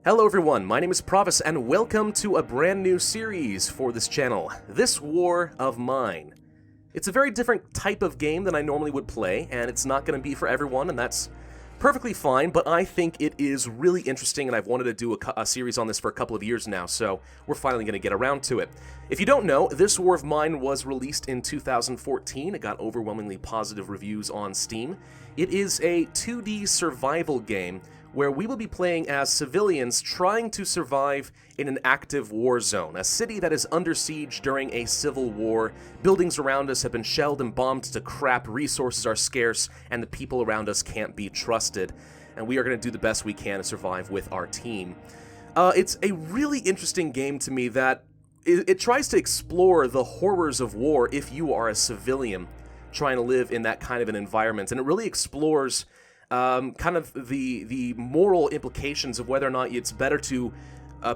Hello everyone, my name is Pravus and welcome to a brand new series for this channel, This War of Mine. It's a very different type of game than I normally would play, and it's not going to be for everyone, and that's perfectly fine, but I think it is really interesting and I've wanted to do a series on this for a couple of years now, so we're finally going to get around to it. If you don't know, This War of Mine was released in 2014. It got overwhelmingly positive reviews on Steam. It is a 2D survival game where we will be playing as civilians trying to survive in an active war zone, a city that is under siege during a civil war. Buildings around us have been shelled and bombed to crap, resources are scarce, and the people around us can't be trusted. And we are going to do the best we can to survive with our team. It's a really interesting game to me that it tries to explore the horrors of war if you are a civilian trying to live in that kind of an environment, and it really explores kind of the moral implications of whether or not it's better to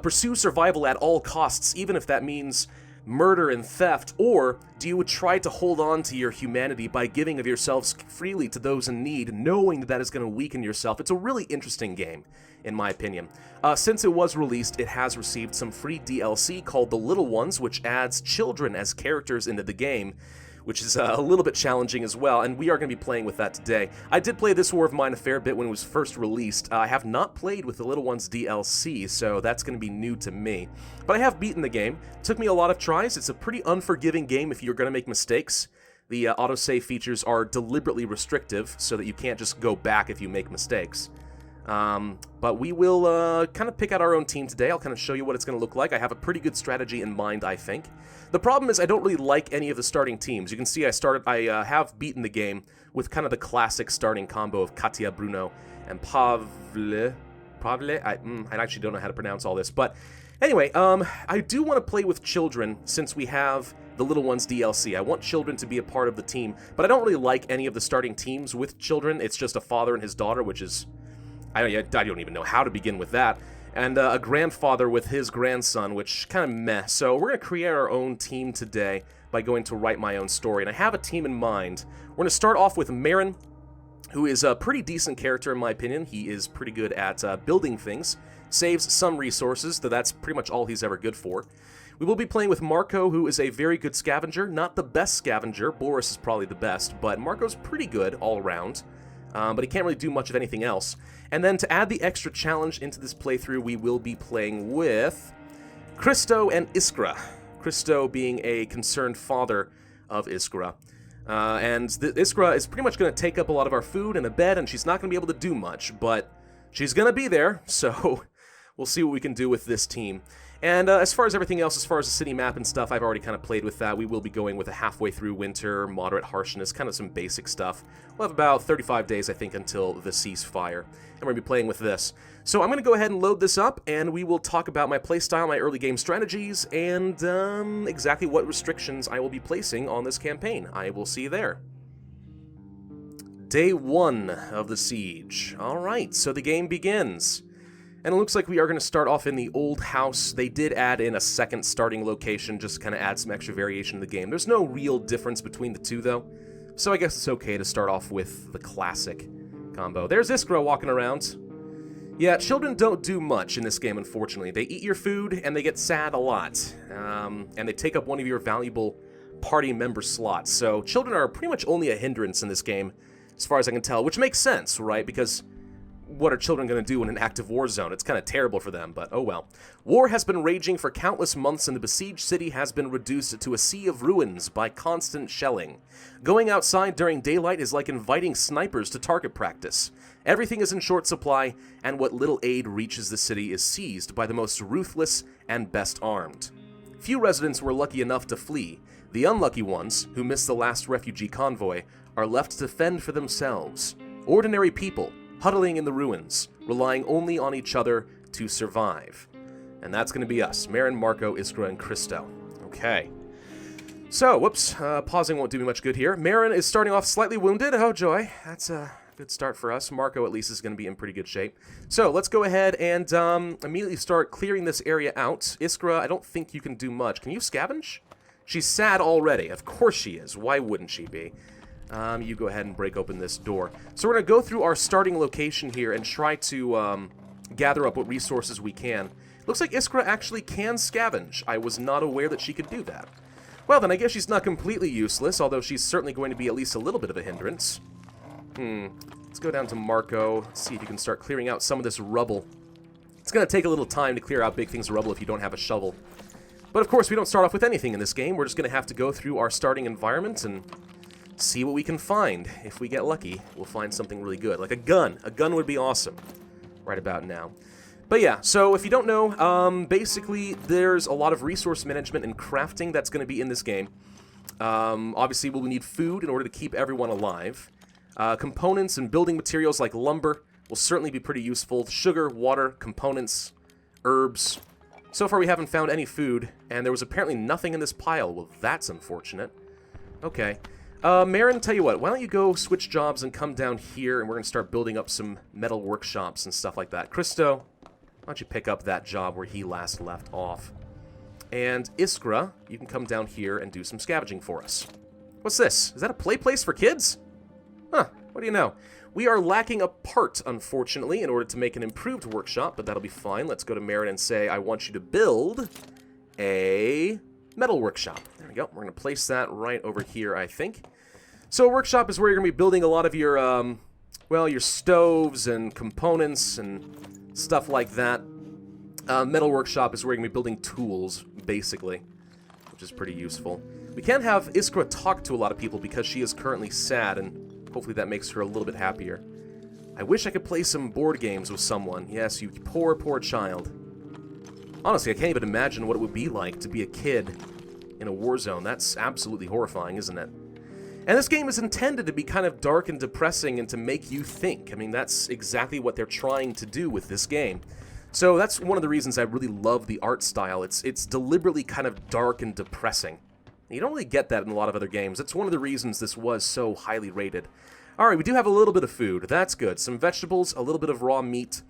pursue survival at all costs, even if that means murder and theft, or do you try to hold on to your humanity by giving of yourselves freely to those in need, knowing that that is going to weaken yourself. It's a really interesting game, in my opinion. Since it was released, it has received some free DLC called The Little Ones, which adds children as characters into the game, which is a little bit challenging as well, and we are going to be playing with that today. I did play This War of Mine a fair bit when it was first released. I have not played with the Little Ones DLC, so that's going to be new to me. But I have beaten the game. It took me a lot of tries. It's a pretty unforgiving game if you're going to make mistakes. The autosave features are deliberately restrictive, so that you can't just go back if you make mistakes. But we will kind of pick out our own team today. I'll kind of show you what it's going to look like. I have a pretty good strategy in mind, I think. The problem is I don't really like any of the starting teams. You can see I have beaten the game with kind of the classic starting combo of Katia, Bruno, and Pavle. I actually don't know how to pronounce all this. But anyway, I do want to play with children since we have the Little Ones DLC. I want children to be a part of the team, but I don't really like any of the starting teams with children. It's just a father and his daughter, which is... I don't even know how to begin with that. And a grandfather with his grandson, which kind of meh. So we're going to create our own team today by going to write my own story. And I have a team in mind. We're going to start off with Marin, who is a pretty decent character in my opinion. He is pretty good at building things, saves some resources, though that's pretty much all he's ever good for. We will be playing with Marko, who is a very good scavenger. Not the best scavenger. Boris is probably the best, but Marko's pretty good all around. But he can't really do much of anything else. And then to add the extra challenge into this playthrough, we will be playing with Christo and Iskra. Christo being a concerned father of Iskra. And Iskra is pretty much going to take up a lot of our food and a bed, and she's not going to be able to do much, but she's going to be there, so we'll see what we can do with this team. And as far as everything else, as far as the city map and stuff, I've already kind of played with that. We will be going with a halfway through winter, moderate harshness, kind of some basic stuff. We'll have about 35 days, I think, until the ceasefire. And we're going to be playing with this. So I'm going to go ahead and load this up, and we will talk about my playstyle, my early game strategies, and exactly what restrictions I will be placing on this campaign. I will see you there. Day 1 of the siege. Alright, so the game begins. And it looks like we are going to start off in the old house. They did add in a second starting location, just to kind of add some extra variation to the game. There's no real difference between the two, though. So I guess it's okay to start off with the classic combo. There's Iskra walking around. Yeah, children don't do much in this game, unfortunately. They eat your food, and they get sad a lot. And they take up one of your valuable party member slots. So children are pretty much only a hindrance in this game, as far as I can tell, which makes sense, right? Because what are children going to do in an active war zone? It's kind of terrible for them, but oh well. War has been raging for countless months, and the besieged city has been reduced to a sea of ruins by constant shelling. Going outside during daylight is like inviting snipers to target practice. Everything is in short supply, and what little aid reaches the city is seized by the most ruthless and best armed. Few residents were lucky enough to flee. The unlucky ones, who missed the last refugee convoy, are left to fend for themselves. Ordinary people, huddling in the ruins, relying only on each other to survive. And that's going to be us, Marin, Marko, Iskra, and Christo. Okay. So, whoops, pausing won't do me much good here. Marin is starting off slightly wounded. Oh, joy. That's a good start for us. Marko, at least, is going to be in pretty good shape. So, let's go ahead and immediately start clearing this area out. Iskra, I don't think you can do much. Can you scavenge? She's sad already. Of course she is. Why wouldn't she be? You go ahead and break open this door. So we're going to go through our starting location here and try to gather up what resources we can. Looks like Iskra actually can scavenge. I was not aware that she could do that. Well, then I guess she's not completely useless, although she's certainly going to be at least a little bit of a hindrance. Let's go down to Marko, see if you can start clearing out some of this rubble. It's going to take a little time to clear out big things of rubble if you don't have a shovel. But of course, we don't start off with anything in this game. We're just going to have to go through our starting environment and see what we can find. If we get lucky, we'll find something really good. Like a gun. A gun would be awesome right about now. But yeah, so if you don't know, basically there's a lot of resource management and crafting that's going to be in this game. Obviously, we'll need food in order to keep everyone alive. Components and building materials like lumber will certainly be pretty useful. Sugar, water, components, herbs. So far we haven't found any food, and there was apparently nothing in this pile. Well, that's unfortunate. Okay. Marin, tell you what, why don't you go switch jobs and come down here, and we're going to start building up some metal workshops and stuff like that. Christo, why don't you pick up that job where he last left off? And Iskra, you can come down here and do some scavenging for us. What's this? Is that a play place for kids? Huh, what do you know? We are lacking a part, unfortunately, in order to make an improved workshop, but that'll be fine. Let's go to Marin and say, I want you to build a metal workshop. There we go. We're going to place that right over here, I think. So a workshop is where you're going to be building a lot of your, well, your stoves and components and stuff like that. Metal workshop is where you're going to be building tools, basically, which is pretty useful. We can have Iskra talk to a lot of people because she is currently sad, and hopefully that makes her a little bit happier. I wish I could play some board games with someone. Yes, you poor, poor child. Honestly, I can't even imagine what it would be like to be a kid in a war zone. That's absolutely horrifying, isn't it? And this game is intended to be kind of dark and depressing and to make you think. I mean, that's exactly what they're trying to do with this game. So that's one of the reasons I really love the art style. It's deliberately kind of dark and depressing. You don't really get that in a lot of other games. That's one of the reasons this was so highly rated. Alright, we do have a little bit of food. That's good. Some vegetables, a little bit of raw meat,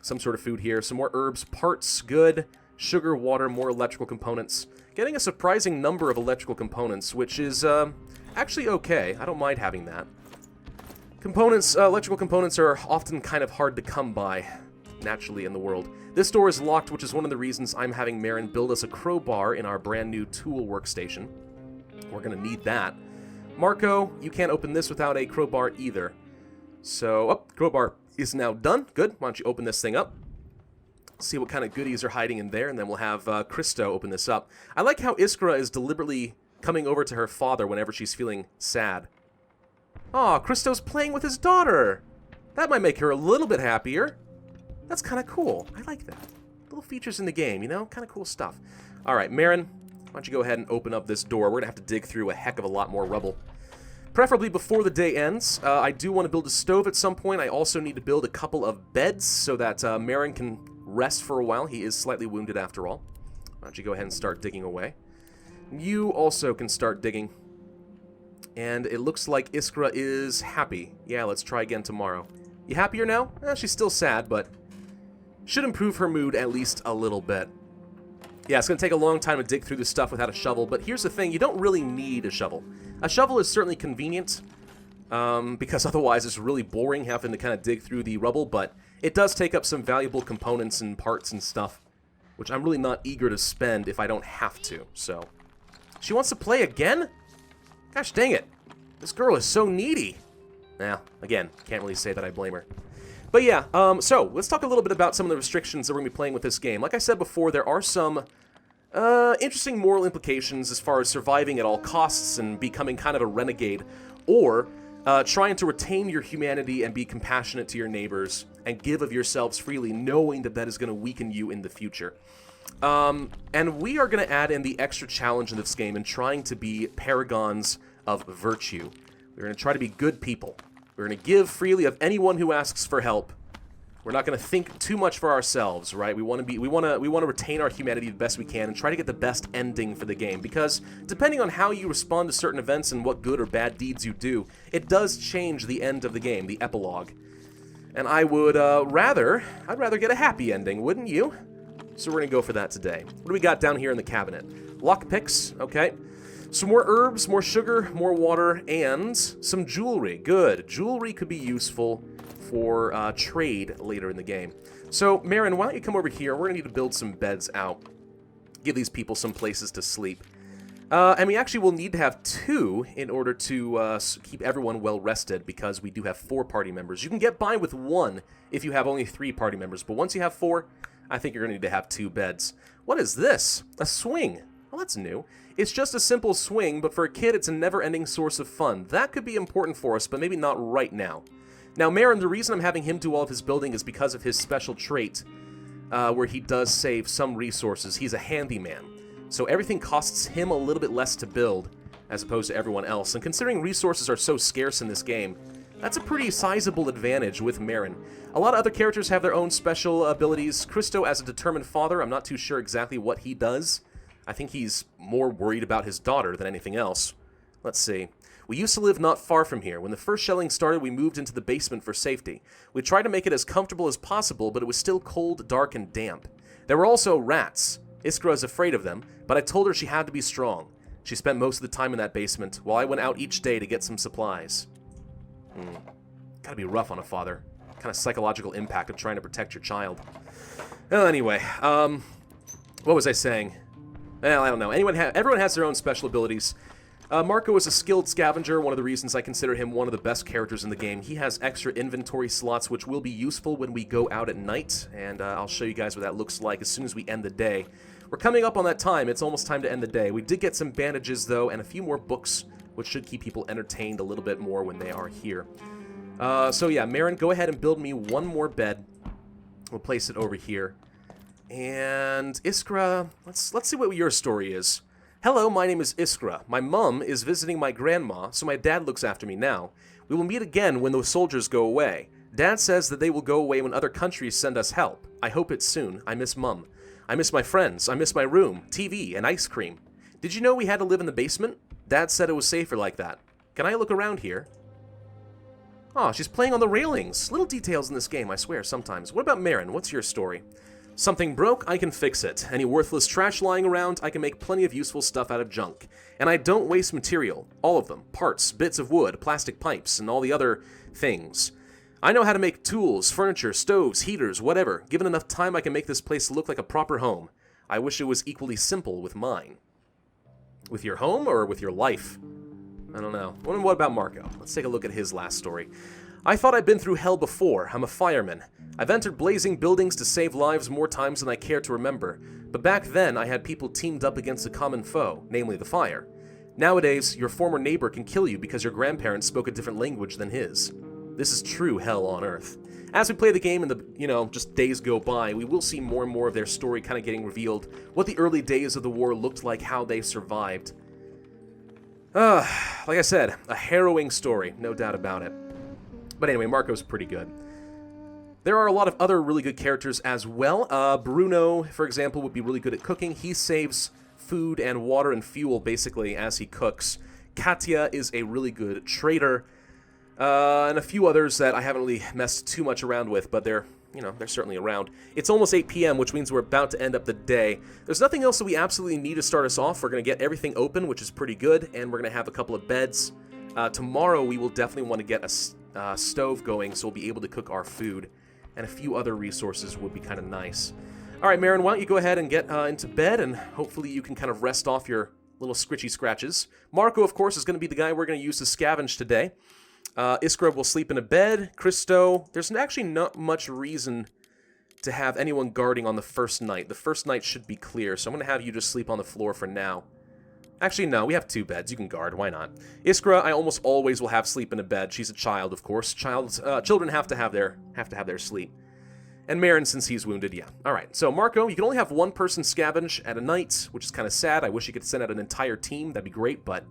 some sort of food here, some more herbs, parts, good, sugar, water, more electrical components. Getting a surprising number of electrical components, which is actually okay. I don't mind having that. Components, electrical components are often kind of hard to come by, naturally, in the world. This door is locked, which is one of the reasons I'm having Marin build us a crowbar in our brand new tool workstation. We're going to need that. Marko, you can't open this without a crowbar either. So, crowbar is now done. Good. Why don't you open this thing up? See what kind of goodies are hiding in there, and then we'll have Christo open this up. I like how Iskra is deliberately coming over to her father whenever she's feeling sad. Aw, Christo's playing with his daughter. That might make her a little bit happier. That's kind of cool. I like that. Little features in the game, you know? Kind of cool stuff. All right, Marin, why don't you go ahead and open up this door. We're going to have to dig through a heck of a lot more rubble. Preferably before the day ends. I do want to build a stove at some point. I also need to build a couple of beds so that Marin can rest for a while. He is slightly wounded after all. Why don't you go ahead and start digging away. You also can start digging. And it looks like Iskra is happy. Yeah, let's try again tomorrow. You happier now? She's still sad, but should improve her mood at least a little bit. Yeah, it's going to take a long time to dig through this stuff without a shovel, but here's the thing, you don't really need a shovel. A shovel is certainly convenient, because otherwise it's really boring having to kind of dig through the rubble, but it does take up some valuable components and parts and stuff, which I'm really not eager to spend if I don't have to, so. She wants to play again? Gosh dang it. This girl is so needy. Now, again, can't really say that I blame her. But yeah, so let's talk a little bit about some of the restrictions that we're going to be playing with this game. Like I said before, there are some interesting moral implications as far as surviving at all costs and becoming kind of a renegade, or trying to retain your humanity and be compassionate to your neighbors and give of yourselves freely, knowing that that is going to weaken you in the future. And we are going to add in the extra challenge in this game in trying to be paragons of virtue. We're going to try to be good people. We're going to give freely of anyone who asks for help. We're not going to think too much for ourselves, right? We want to retain our humanity the best we can and try to get the best ending for the game, because depending on how you respond to certain events and what good or bad deeds you do, it does change the end of the game, the epilogue. And I would I'd rather get a happy ending, wouldn't you? So we're going to go for that today. What do we got down here in the cabinet? Lockpicks, okay. Some more herbs, more sugar, more water, and some jewelry. Good. Jewelry could be useful for trade later in the game. So, Marin, why don't you come over here? We're going to need to build some beds out. Give these people some places to sleep. And we actually will need to have 2 in order to keep everyone well rested, because we do have 4 party members. You can get by with 1 if you have only 3 party members, but once you have 4, I think you're going to need to have 2 beds. What is this? A swing. Well, that's new. It's just a simple swing, but for a kid, it's a never-ending source of fun. That could be important for us, but maybe not right now. Now, Marin, the reason I'm having him do all of his building is because of his special trait, where he does save some resources. He's a handyman. So everything costs him a little bit less to build, as opposed to everyone else. And considering resources are so scarce in this game, that's a pretty sizable advantage with Marin. A lot of other characters have their own special abilities. Christo, as a determined father, I'm not too sure exactly what he does. I think he's more worried about his daughter than anything else. Let's see. We used to live not far from here. When the first shelling started, we moved into the basement for safety. We tried to make it as comfortable as possible, but it was still cold, dark, and damp. There were also rats. Iskra is afraid of them, but I told her she had to be strong. She spent most of the time in that basement, while I went out each day to get some supplies. Gotta be rough on a father. Kind of psychological impact of trying to protect your child. Well, anyway, what was I saying? Well, I don't know. Everyone has their own special abilities. Marko is a skilled scavenger, one of the reasons I consider him one of the best characters in the game. He has extra inventory slots, which will be useful when we go out at night, and I'll show you guys what that looks like as soon as we end the day. We're coming up on that time. It's almost time to end the day. We did get some bandages, though, and a few more books, which should keep people entertained a little bit more when they are here. So yeah, Marin, go ahead and build me 1 more bed. We'll place it over here. And Iskra, let's see what your story is. Hello, my name is Iskra. My mum is visiting my grandma, so my dad looks after me now. We will meet again when those soldiers go away. Dad says that they will go away when other countries send us help. I hope it's soon. I miss Mum. I miss my friends. I miss my room, TV, and ice cream. Did you know we had to live in the basement? Dad said it was safer like that. Can I look around here? Oh, she's playing on the railings. Little details in this game, I swear, sometimes. What about Maren? What's your story? Something broke, I can fix it. Any worthless trash lying around, I can make plenty of useful stuff out of junk. And I don't waste material. All of them. Parts, bits of wood, plastic pipes, and all the other things. I know how to make tools, furniture, stoves, heaters, whatever. Given enough time, I can make this place look like a proper home. I wish it was equally simple with mine. With your home or with your life? I don't know. What about Marko? Let's take a look at his last story. I thought I'd been through hell before. I'm a fireman. I've entered blazing buildings to save lives more times than I care to remember. But back then, I had people teamed up against a common foe, namely the fire. Nowadays, your former neighbor can kill you because your grandparents spoke a different language than his. This is true hell on Earth. As we play the game and just days go by, we will see more and more of their story kind of getting revealed, what the early days of the war looked like, how they survived. Like I said, a harrowing story, no doubt about it. But anyway, Marko's pretty good. There are a lot of other really good characters as well. Bruno, for example, would be really good at cooking. He saves food and water and fuel, basically, as he cooks. Katya is a really good trader. And a few others that I haven't really messed too much around with, but they're certainly around. It's almost 8 p.m., which means we're about to end up the day. There's nothing else that we absolutely need to start us off. We're going to get everything open, which is pretty good, and we're going to have a couple of beds. Tomorrow, we will definitely want to get a stove going, so we'll be able to cook our food, and a few other resources would be kind of nice. All right, Maren, why don't you go ahead and get into bed, and hopefully you can kind of rest off your little scritchy scratches. Marko, of course, is going to be the guy we're going to use to scavenge today. Iskra will sleep in a bed. Christo, there's actually not much reason to have anyone guarding on the first night. The first night should be clear, so I'm going to have you just sleep on the floor for now. Actually, no, we have 2 beds. You can guard. Why not? Iskra, I almost always will have sleep in a bed. She's a child, of course. Children have to have their sleep. And Maren, since he's wounded, yeah. All right, so Marko, you can only have 1 person scavenge at a night, which is kind of sad. I wish you could send out an entire team. That'd be great, but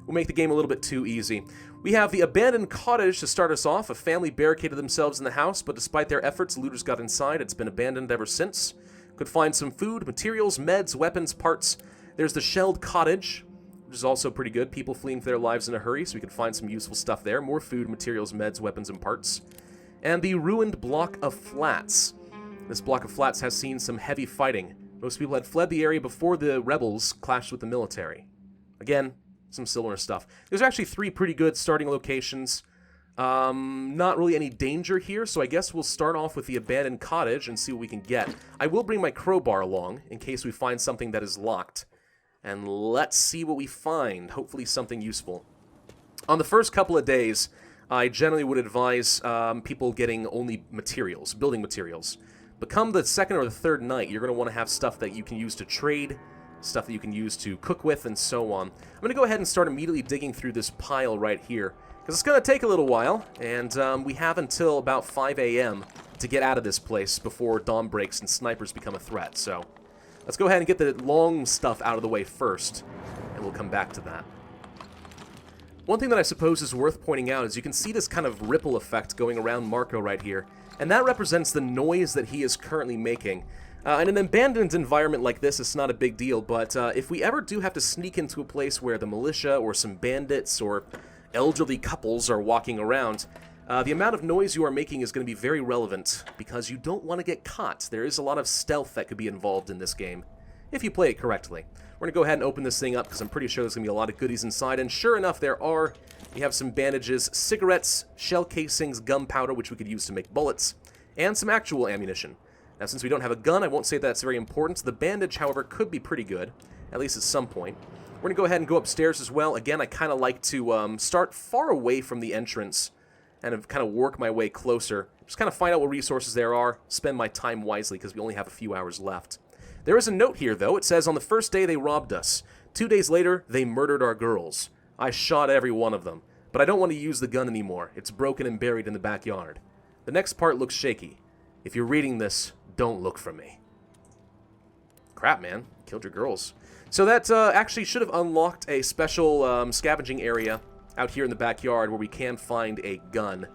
we'll make the game a little bit too easy. We have the Abandoned Cottage to start us off. A family barricaded themselves in the house, but despite their efforts, looters got inside. It's been abandoned ever since. Could find some food, materials, meds, weapons, parts. There's the shelled cottage, which is also pretty good. People fleeing for their lives in a hurry, so we could find some useful stuff there. More food, materials, meds, weapons, and parts. And the ruined block of flats. This block of flats has seen some heavy fighting. Most people had fled the area before the rebels clashed with the military. Again, some similar stuff. There's actually 3 pretty good starting locations. Not really any danger here, so I guess we'll start off with the Abandoned Cottage and see what we can get. I will bring my crowbar along in case we find something that is locked. And let's see what we find. Hopefully something useful. On the first couple of days, I generally would advise people getting only materials, building materials. But come the second or the third night, you're going to want to have stuff that you can use to trade, stuff that you can use to cook with, and so on. I'm going to go ahead and start immediately digging through this pile right here, because it's going to take a little while, and we have until about 5 a.m. to get out of this place before dawn breaks and snipers become a threat. So let's go ahead and get the long stuff out of the way first, and we'll come back to that. One thing that I suppose is worth pointing out is you can see this kind of ripple effect going around Marko right here, and that represents the noise that he is currently making. In an abandoned environment like this, it's not a big deal, but if we ever do have to sneak into a place where the militia or some bandits or elderly couples are walking around, the amount of noise you are making is going to be very relevant, because you don't want to get caught. There is a lot of stealth that could be involved in this game, if you play it correctly. We're going to go ahead and open this thing up, because I'm pretty sure there's going to be a lot of goodies inside, and sure enough, there are. We have some bandages, cigarettes, shell casings, gunpowder, which we could use to make bullets, and some actual ammunition. Now, since we don't have a gun, I won't say that's very important. The bandage, however, could be pretty good, at least at some point. We're going to go ahead and go upstairs as well. Again, I kind of like to start far away from the entrance and kind of work my way closer. Just kind of find out what resources there are, spend my time wisely, because we only have a few hours left. There is a note here, though. It says, on the first day they robbed us. 2 days later, they murdered our girls. I shot every one of them, but I don't want to use the gun anymore. It's broken and buried in the backyard. The next part looks shaky. If you're reading this, don't look for me. Crap, man. Killed your girls. So that actually should have unlocked a special scavenging area out here in the backyard where we can find a gun.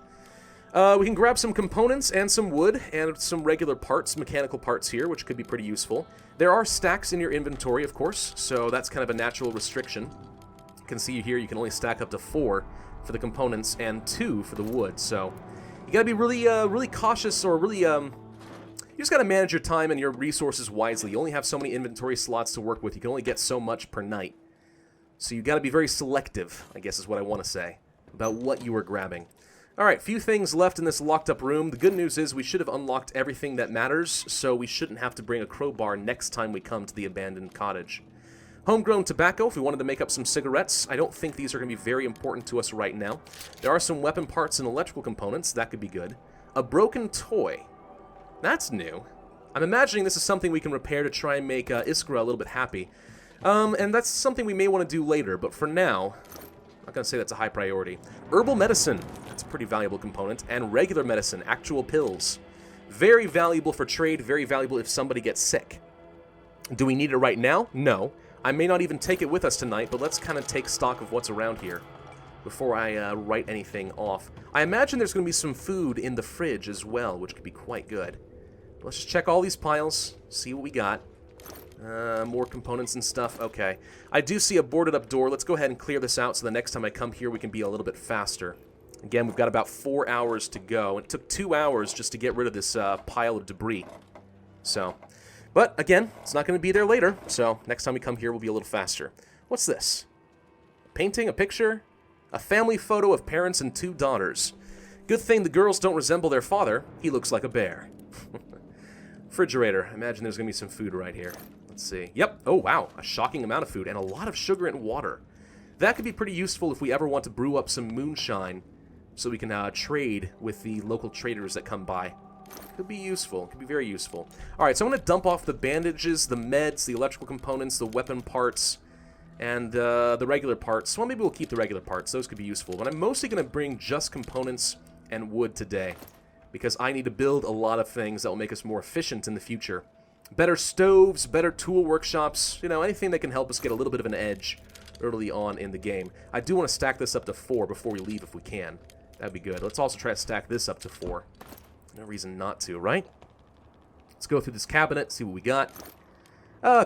We can grab some components and some wood and some regular parts, mechanical parts here, which could be pretty useful. There are stacks in your inventory, of course, so that's kind of a natural restriction. You can see here you can only stack up to 4 for the components and 2 for the wood, so you gotta be really, really cautious, or really, you just gotta manage your time and your resources wisely. You only have so many inventory slots to work with. You can only get so much per night. So you gotta be very selective, I guess is what I want to say, about what you are grabbing. Alright, few things left in this locked up room. The good news is we should have unlocked everything that matters, so we shouldn't have to bring a crowbar next time we come to the Abandoned Cottage. Homegrown tobacco, if we wanted to make up some cigarettes. I don't think these are going to be very important to us right now. There are some weapon parts and electrical components. That could be good. A broken toy. That's new. I'm imagining this is something we can repair to try and make Iskra a little bit happy. And that's something we may want to do later, but for now, I'm not going to say that's a high priority. Herbal medicine. That's a pretty valuable component. And regular medicine, actual pills. Very valuable for trade, very valuable if somebody gets sick. Do we need it right now? No. I may not even take it with us tonight, but let's kind of take stock of what's around here before I write anything off. I imagine there's going to be some food in the fridge as well, which could be quite good. Let's just check all these piles, see what we got. More components and stuff. Okay. I do see a boarded up door. Let's go ahead and clear this out so the next time I come here we can be a little bit faster. Again, we've got about 4 hours to go. It took 2 hours just to get rid of this pile of debris. So, but again, it's not going to be there later, so next time we come here we'll be a little faster. What's this? A painting? A picture? A family photo of parents and 2 daughters. Good thing the girls don't resemble their father. He looks like a bear. Refrigerator. I imagine there's going to be some food right here. Let's see. Yep. Oh, wow. A shocking amount of food and a lot of sugar and water. That could be pretty useful if we ever want to brew up some moonshine so we can trade with the local traders that come by. Could be useful. Could be very useful. Alright, so I'm going to dump off the bandages, the meds, the electrical components, the weapon parts, and the regular parts. Well, maybe we'll keep the regular parts. Those could be useful. But I'm mostly going to bring just components and wood today, because I need to build a lot of things that will make us more efficient in the future. Better stoves, better tool workshops, you know, anything that can help us get a little bit of an edge early on in the game. I do want to stack this up to 4 before we leave if we can. That'd be good. Let's also try to stack this up to 4. No reason not to, right? Let's go through this cabinet, see what we got.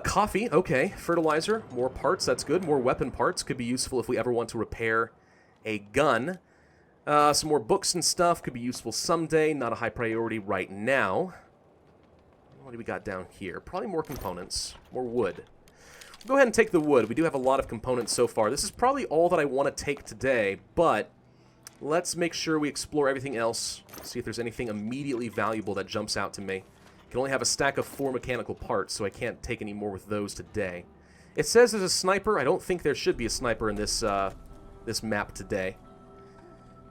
Coffee, okay. Fertilizer, more parts, that's good. More weapon parts could be useful if we ever want to repair a gun. Some more books and stuff could be useful someday. Not a high priority right now. What do we got down here? Probably more components. More wood. We'll go ahead and take the wood. We do have a lot of components so far. This is probably all that I want to take today, but let's make sure we explore everything else. See if there's anything immediately valuable that jumps out to me. I can only have a stack of 4 mechanical parts, so I can't take any more with those today. It says there's a sniper. I don't think there should be a sniper in this this map today.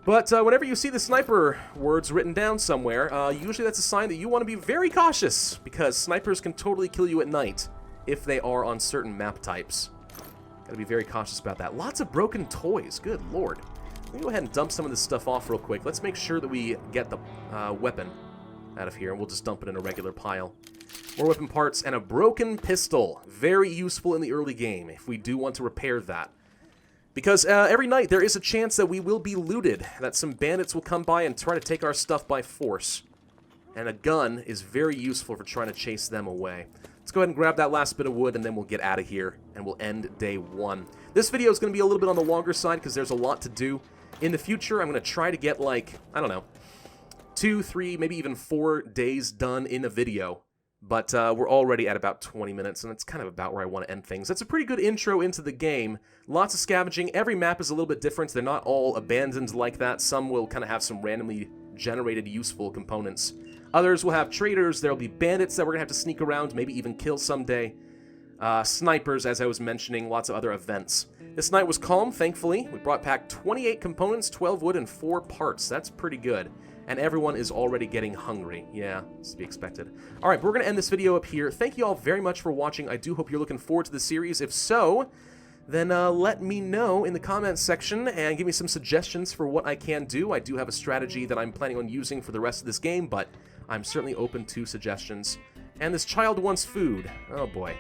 But whenever you see the sniper words written down somewhere, usually that's a sign that you want to be very cautious, because snipers can totally kill you at night if they are on certain map types. Gotta be very cautious about that. Lots of broken toys. Good lord. Let me go ahead and dump some of this stuff off real quick. Let's make sure that we get the weapon out of here, and we'll just dump it in a regular pile. More weapon parts and a broken pistol. Very useful in the early game if we do want to repair that. Because every night there is a chance that we will be looted, that some bandits will come by and try to take our stuff by force. And a gun is very useful for trying to chase them away. Let's go ahead and grab that last bit of wood, and then we'll get out of here, and we'll end day 1. This video is going to be a little bit on the longer side because there's a lot to do. In the future, I'm going to try to get, like, I don't know, 2, 3, maybe even 4 days done in a video. But we're already at about 20 minutes, and that's kind of about where I want to end things. That's a pretty good intro into the game. Lots of scavenging. Every map is a little bit different. They're not all abandoned like that. Some will kind of have some randomly generated useful components. Others will have traders. There will be bandits that we're going to have to sneak around, maybe even kill someday. Snipers, as I was mentioning, lots of other events. This night was calm, thankfully. We brought back 28 components, 12 wood, and 4 parts. That's pretty good. And everyone is already getting hungry. Yeah, it's to be expected. All right, we're going to end this video up here. Thank you all very much for watching. I do hope you're looking forward to the series. If so, then let me know in the comments section and give me some suggestions for what I can do. I do have a strategy that I'm planning on using for the rest of this game, but I'm certainly open to suggestions. And this child wants food. Oh boy.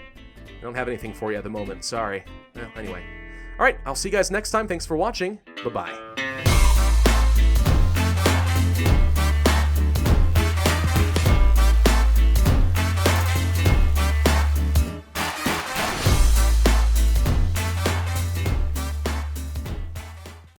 I don't have anything for you at the moment. Sorry. Well, anyway. All right, I'll see you guys next time. Thanks for watching. Bye-bye.